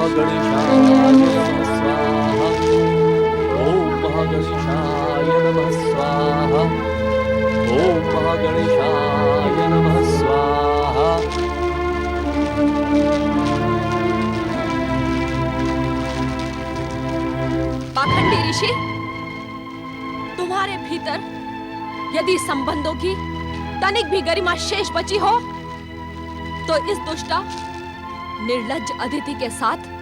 महागणेशाय नमः स्वाहा। ओम महागणेशाय नमः स्वाहा। ओम महागणेशाय नमः स्वाहा। पाखंडी ऋषि, तुम्हारे भीतर यदि संबंधों की तनिक भी गरिमा शेष बची हो तो इस दुष्टा निर्लज्ज अदिति के साथ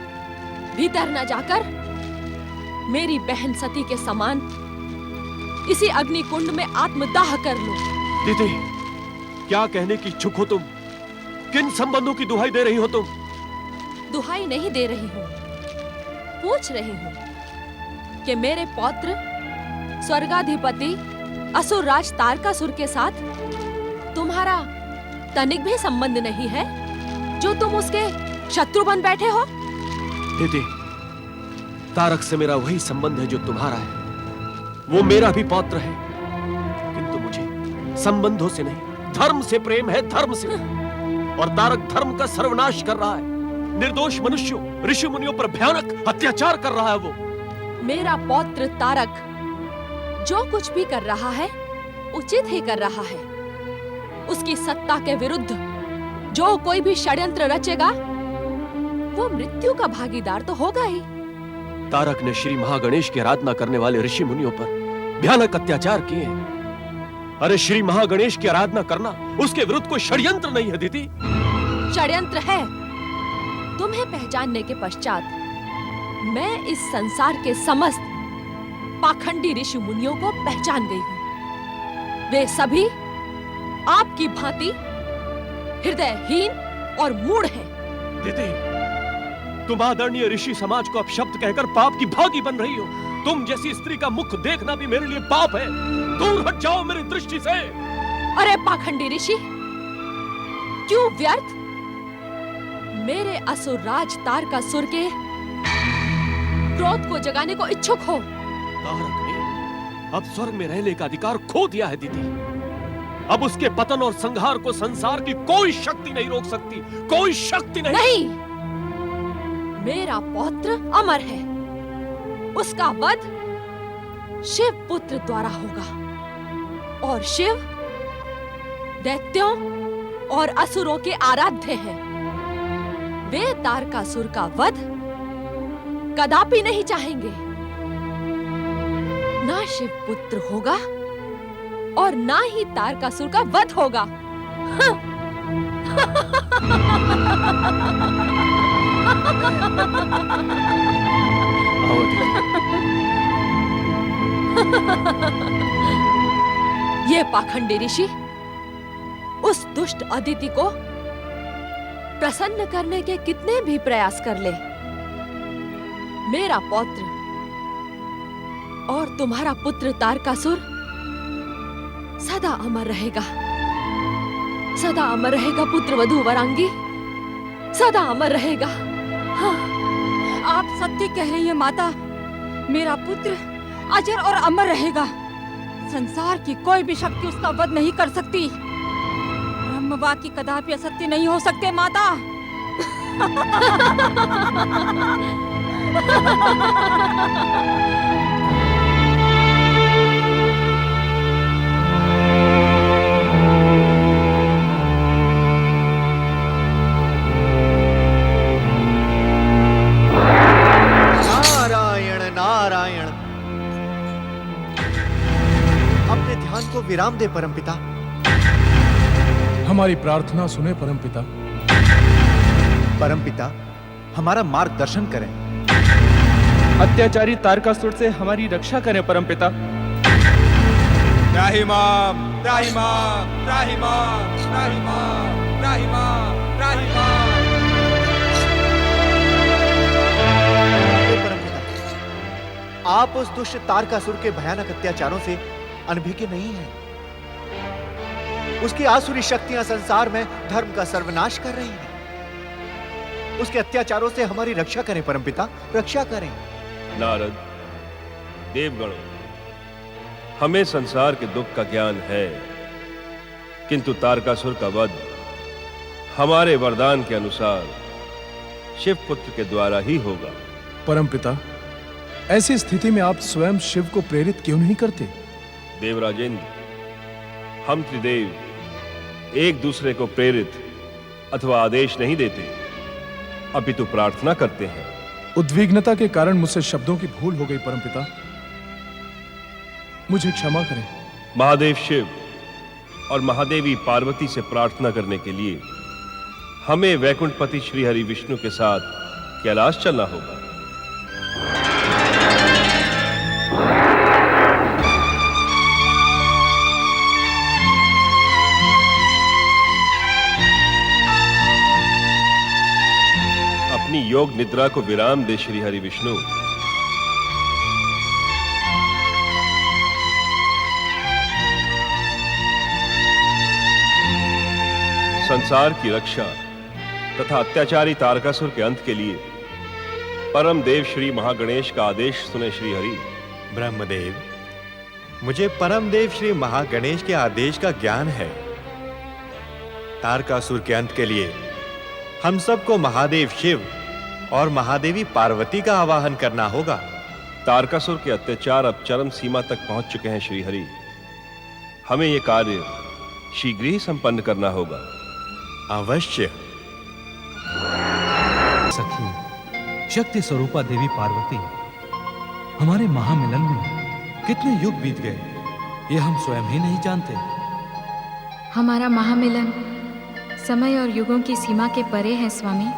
भीतर न जाकर मेरी बहन सती के समान इसी अग्नि कुंड में आत्मदाह कर लो। दीदी, क्या कहने की इच्छुक हो तुम? किन संबंधों की दुहाई दे रही हो तुम? दुहाई नहीं दे रही हूँ, पूछ रही हूँ कि मेरे पौत्र स्वर्गाधिपति असुरराज तारकासुर के साथ तुम्हारा तनिक भी संबंध नहीं है, जो तुम उसके शत्रु बन बैठे हो? दीदी, तारक से मेरा वही संबंध है जो तुम्हारा है। वो मेरा भी पौत्र है, किंतु मुझे संबंधों से नहीं, धर्म से प्रेम है, धर्म से। और तारक धर्म का सर्वनाश कर रहा है, निर्दोष मनुष्यों, ऋषि मुनियों पर भयानक अत्याचार कर रहा है वो। मेरा पौत्र तारक जो कुछ भी कर रहा है उचित ही कर रहा है। उसकी सत्ता के विरुद्ध जो कोई भी षड्यंत्र रचेगा वो मृत्यु का भागीदार तो होगा ही। तारक ने श्री महागणेश की आराधना करने वाले ऋषि मुनियों पर भयानक अत्याचार किए। अरे श्री महागणेश की आराधना करना उसके विरुद्ध कोई षड्यंत्र नहीं है दीदी। षड्यंत्र है। तुम्हें पहचानने के पश्चात मैं इस संसार के समस्त पाखंडी ऋषि मुनियों को पहचान गई हूँ। वे सभी आपकी भांति हृदयहीन और मूढ़ हैं। दीदी, तुम आदरणीय ऋषि समाज को अपशब्द कहकर पाप की भागी बन रही हो। तुम जैसी स्त्री का मुख देखना भी मेरे लिए पाप है। दूर हट जाओ मेरी दृष्टि से। अरे पाखंडी ऋषि, क्यों व्यर्थ मेरे असुरराज तारकासुर के क्रोध को जगाने को इच्छुक हो? तारक ने अब स्वर्ग में रहने का अधिकार खो दिया है दीदी। अब उसके पतन और संहार को संसार की कोई शक्ति नहीं रोक सकती, कोई शक्ति नहीं। नहीं, मेरा पौत्र अमर है। उसका वध शिव पुत्र द्वारा होगा और शिव दैत्यों और असुरों के आराध्य हैं। वे तारकासुर का वध कदापि नहीं चाहेंगे। ना शिव पुत्र होगा और ना ही तारकासुर का वध होगा। ये पाखंडी ऋषि उस दुष्ट अदिति को प्रसन्न करने के कितने भी प्रयास कर ले, मेरा पौत्र और तुम्हारा पुत्र तारकासुर सदा अमर रहेगा। सदा अमर रहेगा पुत्र वधू वरांगी, सदा अमर रहेगा। हाँ। आप सत्य कह रही हैं माता। मेरा पुत्र अजर और अमर रहेगा। संसार की कोई भी शक्ति उसका वध नहीं कर सकती। ब्रह्मवाक्य कदापि असत्य नहीं हो सकते माता। नारायण, अपने ध्यान को विराम दे परमपिता। हमारी प्रार्थना सुने परमपिता। परमपिता, हमारा मार्गदर्शन करें। अत्याचारी तारकासुर से हमारी रक्षा करें परमपिता। त्राहि मां, त्राहि मां, त्राहि मां, त्राहि मां, त्राहि मां, त्राहि मां। आप उस दुष्ट तारकासुर के भयानक अत्याचारों से अनभिज्ञ नहीं हैं। उसकी आसुरी शक्तियां संसार में धर्म का सर्वनाश कर रही हैं। उसके अत्याचारों से हमारी रक्षा करें परमपिता, रक्षा करें। नारद, देवगणों, हमें संसार के दुख का ज्ञान है, किंतु तारकासुर का वध हमारे वरदान के अनुसार शिव पुत्र के द्वारा ही होगा। परमपिता, ऐसी स्थिति में आप स्वयं शिव को प्रेरित क्यों नहीं करते? देवराजेंद्र, हम त्रिदेव एक दूसरे को प्रेरित अथवा आदेश नहीं देते, अपितु प्रार्थना करते हैं। उद्विग्नता के कारण मुझसे शब्दों की भूल हो गई परमपिता, मुझे क्षमा करें। महादेव शिव और महादेवी पार्वती से प्रार्थना करने के लिए हमें वैकुंठपति श्री हरि विष्णु के साथ कैलाश चलना होगा। अपनी योग निद्रा को विराम दे श्री हरि विष्णु। संसार की रक्षा तथा अत्याचारी तारकासुर के अंत के लिए परम देव श्री महागणेश का आदेश सुने श्री हरि। ब्रह्मदेव, मुझे परम देव श्री महागणेश के आदेश का ज्ञान है। तारकासुर के अंत के लिए हम सबको महादेव शिव और महादेवी पार्वती का आवाहन करना होगा। तारकासुर के अत्याचार अब चरम सीमा तक पहुंच चुके हैं श्री हरि। हमें यह कार्य शीघ्र ही संपन्न करना होगा। अवश्य। सखी शक्ति स्वरूपा देवी पार्वती, हमारे महामिलन में कितने युग बीत गए ये हम स्वयं ही नहीं जानते। हमारा महामिलन समय और युगों की सीमा के परे है स्वामी,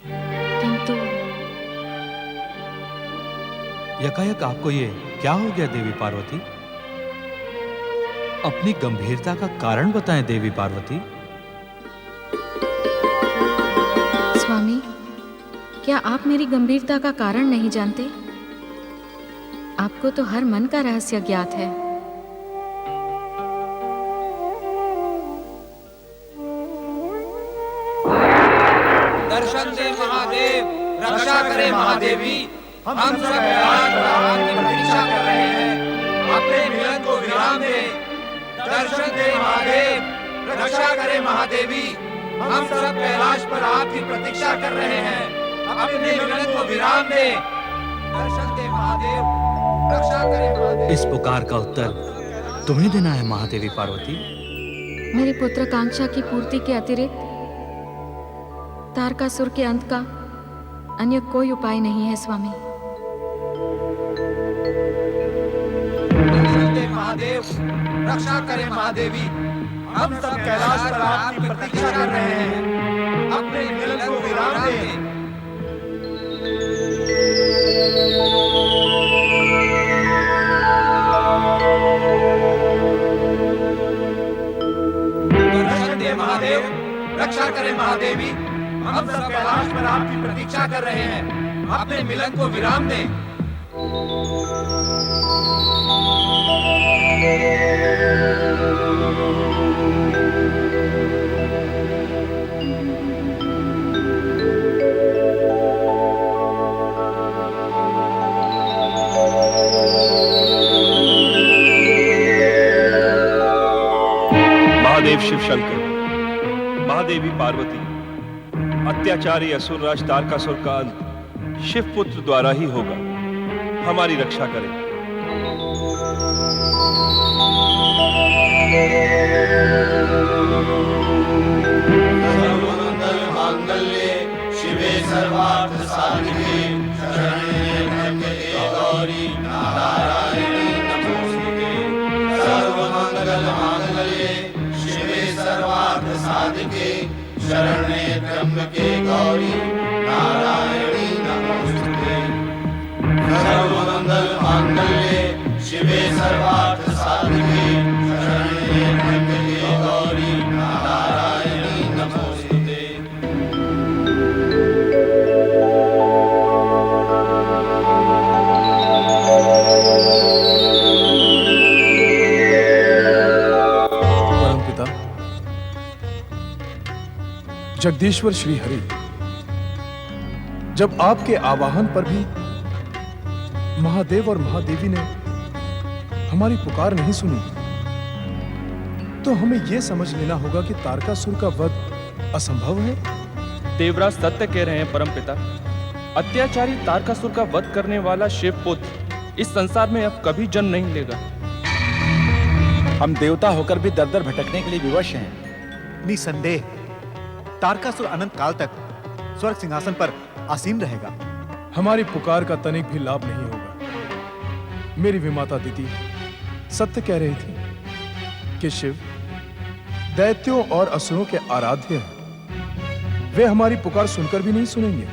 किंतु यकायक आपको ये क्या हो गया देवी पार्वती? अपनी गंभीरता का कारण बताएं देवी पार्वती। स्वामी, क्या आप मेरी गंभीरता का कारण नहीं जानते? आपको तो हर मन का रहस्य ज्ञात है। दर्शन दे महादेव, रक्षा करे महादेवी। हम सब कैलाश भगवान की प्रतीक्षा कर रहे हैं, अपने मिलन को विराम दे। दर्शन दे महादेव, रक्षा करे महादेवी। हम सब कैलाश पर आपकी प्रतीक्षा कर रहे हैं, अपने मिलन को विराम दे। दर्शन दे महादेव, रक्षा करे महादेव। इस पुकार का उत्तर तुम्हें देना है महादेवी पार्वती। मेरी पुत्रकांक्षा की पूर्ति के अतिरिक्त तारकासुर के अंत का अन्य कोई उपाय नहीं है स्वामी। दर्शन दे महादेव, रक्षा करे महादेवी। हम सब कैलाश पर आपकी प्रतीक्षा कर रहे हैं, अपने मिलन को विराम दे। दर्शन दे महादेव, रक्षा करे महादेवी। हम सब कैलाश पर आपकी प्रतीक्षा कर रहे हैं, अपने मिलन को विराम दें। महादेव शिव शंकर, महादेवी पार्वती, अत्याचारी असुरराज तारकासुर का अंत शिव पुत्र द्वारा ही होगा। हमारी रक्षा करें। सर्वमंगल मांगल्ये शिवे सर्वार्थ साधिके शरण्ये त्र्यंबके गौरी नारायणी नमोस्तुते। सर्वमंगल मांगल्ये शिवे सर्वार्थ साधिके शरण्ये त्र्यंबके गौरी नारायणी नमोस्तुते। सर्वमंगल मांगल्ये शिवे सर्वार्थ साधिके शरण्ये त्र्यंबके गौरी नारायणी नमोस्तुते। परमपिता जगदीश्वर श्री हरि, जब आपके आवाहन पर भी महादेव और महादेवी ने हमारी पुकार नहीं सुनी, तो हमें यह समझ लेना होगा कि तारकासुर का वध असंभव है। देवराज सत्य कह रहे हैं परमपिता। अत्याचारी तारकासुर का वध करने वाला शिव पुत्र इस संसार में अब कभी जन्म नहीं लेगा। हम देवता होकर भी दर दर भटकने के लिए विवश हैं। निसंदेह तारकासुर अनंत काल तक स्वर्ग सिंहासन पर आसीन रहेगा। हमारी पुकार का तनिक भी लाभ नहीं होगा। मेरी विमाता दीदी सत्य कह रही थी कि शिव दैत्यों और असुरों के आराध्य हैं। वे हमारी पुकार सुनकर भी नहीं सुनेंगे।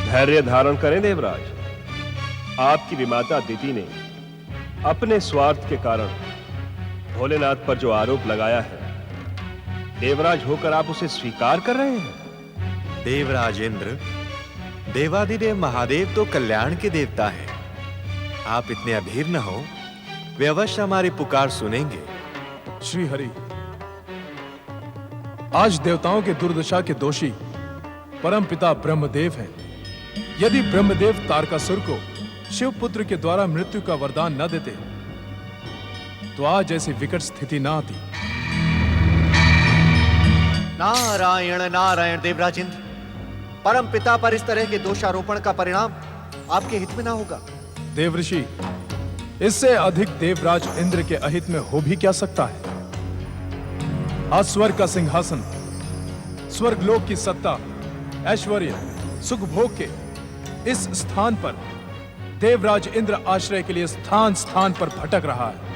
धैर्य धारण करें देवराज। आपकी विमाता दिति ने अपने स्वार्थ के कारण भोलेनाथ पर जो आरोप लगाया है, देवराज होकर आप उसे स्वीकार कर रहे हैं। देवराज इंद्र, देवादिदेव महादेव तो कल्याण के देवता हैं। आप इतने अधीर न हो, वे अवश्य हमारी पुकार सुनेंगे। श्री हरि, आज देवताओं के दुर्दशा के दोषी परमपिता ब्रह्मदेव हैं। यदि ब्रह्मदेव तारकासुर को शिवपुत्र के द्वारा मृत्यु का वरदान न देते तो आज ऐसी विकट स्थिति न आती। नारायण नारायण देवराज इंद्र, परम पिता पर इस तरह के दोषारोपण का परिणाम आपके हित में ना होगा। देवऋषि, इससे अधिक देवराज इंद्र के अहित में हो भी क्या सकता है। आज स्वर्ग का सिंहासन, स्वर्गलोक की सत्ता, ऐश्वर्य, सुख भोग के इस स्थान पर देवराज इंद्र आश्रय के लिए स्थान स्थान पर भटक रहा है।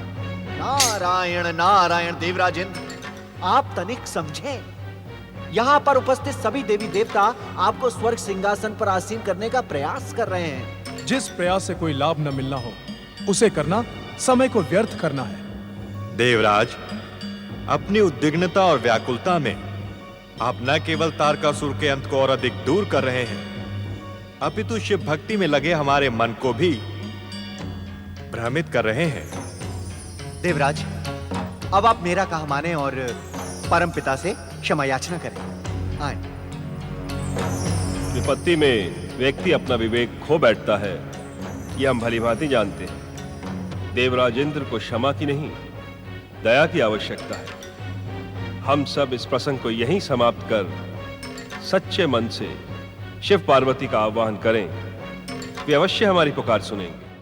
नारायण नारायण देवराज इंद्र, आप तनिक समझें। यहाँ पर उपस्थित सभी देवी देवता आपको स्वर्ग सिंहासन पर आसीन करने का प्रयास कर रहे हैं। जिस प्रयास से कोई लाभ न मिलना हो, उसे करना समय को व्यर्थ करना है। देवराज, अपनी उद्विग्नता और व्याकुलता में आप न केवल तारकासुर के अंत को और अधिक दूर कर रहे हैं, अपितु शिव भक्ति में लगे हमारे मन को भी भ्रमित कर रहे हैं। देवराज, अब आप मेरा कहा माने और परम पिता से क्षमा याचना करें। आए। विपत्ति में व्यक्ति अपना विवेक खो बैठता है, यह हम भली भांति जानते हैं। देवराज इंद्र को क्षमा की नहीं, दया की आवश्यकता है। हम सब इस प्रसंग को यहीं समाप्त कर सच्चे मन से शिव पार्वती का आह्वान करें। वे अवश्य हमारी पुकार सुनेंगे।